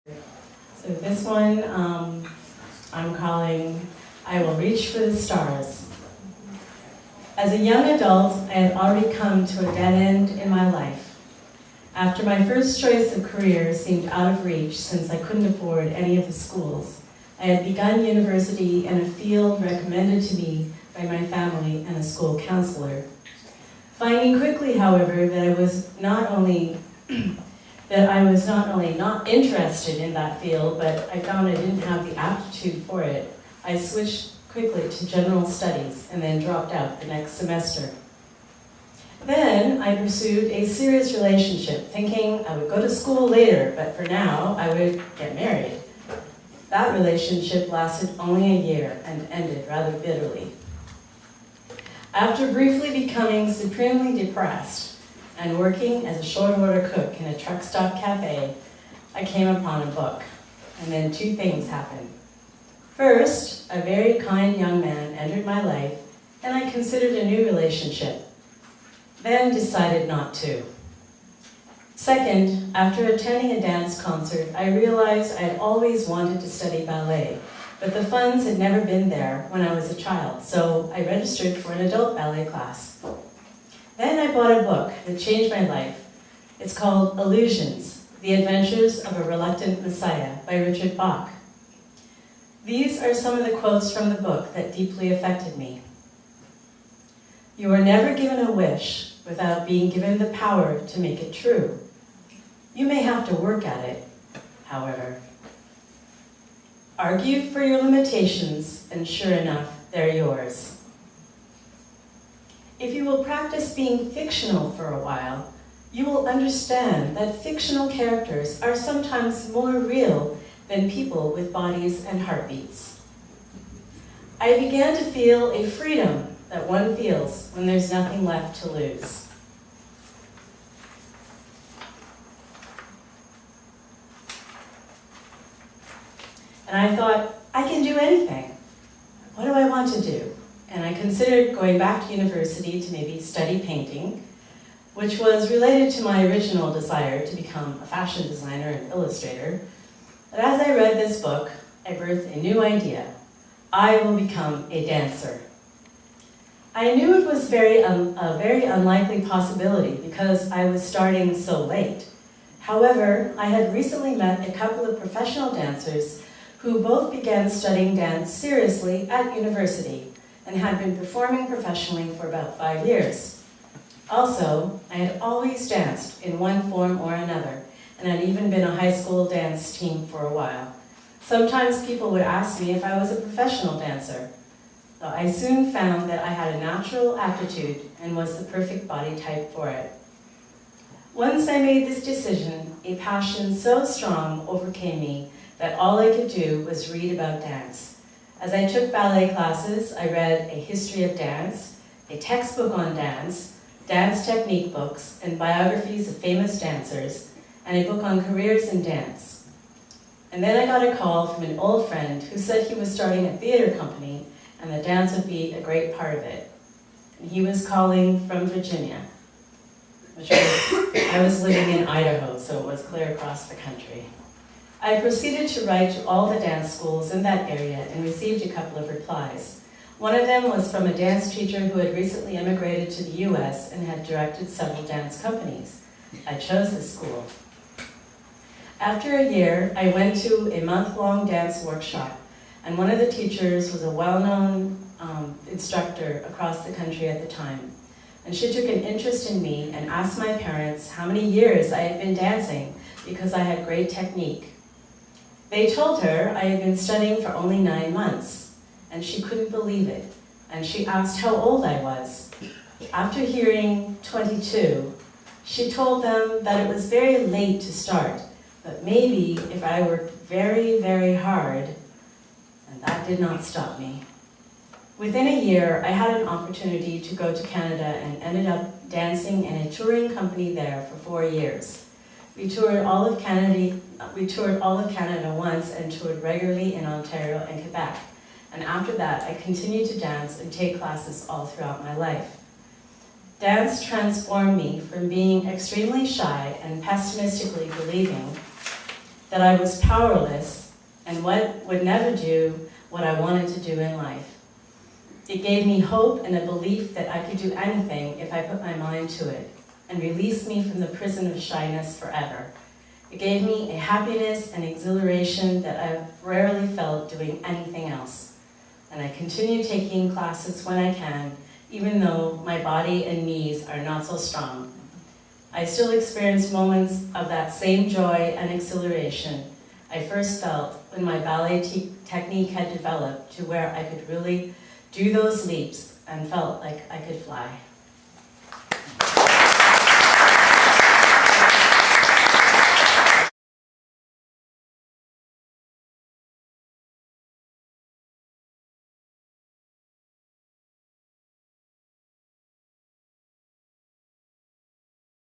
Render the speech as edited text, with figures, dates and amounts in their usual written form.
So this one I'm calling I Will Reach for the Stars. As a young adult, I had already come to a dead end in my life. After my first choice of career seemed out of reach since I couldn't afford any of the schools, I had begun university in a field recommended to me by my family and a school counselor. Finding quickly, however, that I was not only not interested in that field, but I found I didn't have the aptitude for it, I switched quickly to general studies and then dropped out the next semester. Then I pursued a serious relationship, thinking I would go to school later, but for now I would get married. That relationship lasted only a year and ended rather bitterly. After briefly becoming supremely depressed and working as a short-order cook in a truck stop cafe, I came upon a book, and then two things happened. First, a very kind young man entered my life, and I considered a new relationship, then decided not to. Second, after attending a dance concert, I realized I had always wanted to study ballet, but the funds had never been there when I was a child, so I registered for an adult ballet class. Then I bought a book that changed my life. It's called Illusions, The Adventures of a Reluctant Messiah by Richard Bach. These are some of the quotes from the book that deeply affected me. You are never given a wish without being given the power to make it true. You may have to work at it, however. Argue for your limitations, and sure enough, they're yours. If you will practice being fictional for a while, you will understand that fictional characters are sometimes more real than people with bodies and heartbeats. I began to feel a freedom that one feels when there's nothing left to lose. And I thought, I can do anything. What do I want to do? And I considered going back to university to maybe study painting, which was related to my original desire to become a fashion designer and illustrator. But as I read this book, I birthed a new idea. I will become a dancer. I knew it was a very unlikely possibility because I was starting so late. However, I had recently met a couple of professional dancers who both began studying dance seriously at university and had been performing professionally for about 5 years. Also, I had always danced in one form or another, and had even been a high school dance team for a while. Sometimes people would ask me if I was a professional dancer. So I soon found that I had a natural aptitude and was the perfect body type for it. Once I made this decision, a passion so strong overcame me that all I could do was read about dance. As I took ballet classes, I read a history of dance, a textbook on dance, dance technique books, and biographies of famous dancers, and a book on careers in dance. And then I got a call from an old friend who said he was starting a theater company and that dance would be a great part of it. And he was calling from Virginia, I was living in Idaho, so it was clear across the country. I proceeded to write to all the dance schools in that area and received a couple of replies. One of them was from a dance teacher who had recently immigrated to the US and had directed several dance companies. I chose this school. After a year, I went to a month-long dance workshop, and one of the teachers was a well-known instructor across the country at the time. And she took an interest in me and asked my parents how many years I had been dancing because I had great technique. They told her I had been studying for only 9 months, and she couldn't believe it, and she asked how old I was. After hearing 22, she told them that it was very late to start, but maybe if I worked very, very hard, and that did not stop me. Within a year, I had an opportunity to go to Canada and ended up dancing in a touring company there for 4 years. We toured all of Canada once and toured regularly in Ontario and Quebec. And after that, I continued to dance and take classes all throughout my life. Dance transformed me from being extremely shy and pessimistically believing that I was powerless and would never do what I wanted to do in life. It gave me hope and a belief that I could do anything if I put my mind to it, and released me from the prison of shyness forever. It gave me a happiness and exhilaration that I've rarely felt doing anything else. And I continue taking classes when I can, even though my body and knees are not so strong. I still experience moments of that same joy and exhilaration I first felt when my ballet technique had developed to where I could really do those leaps and felt like I could fly.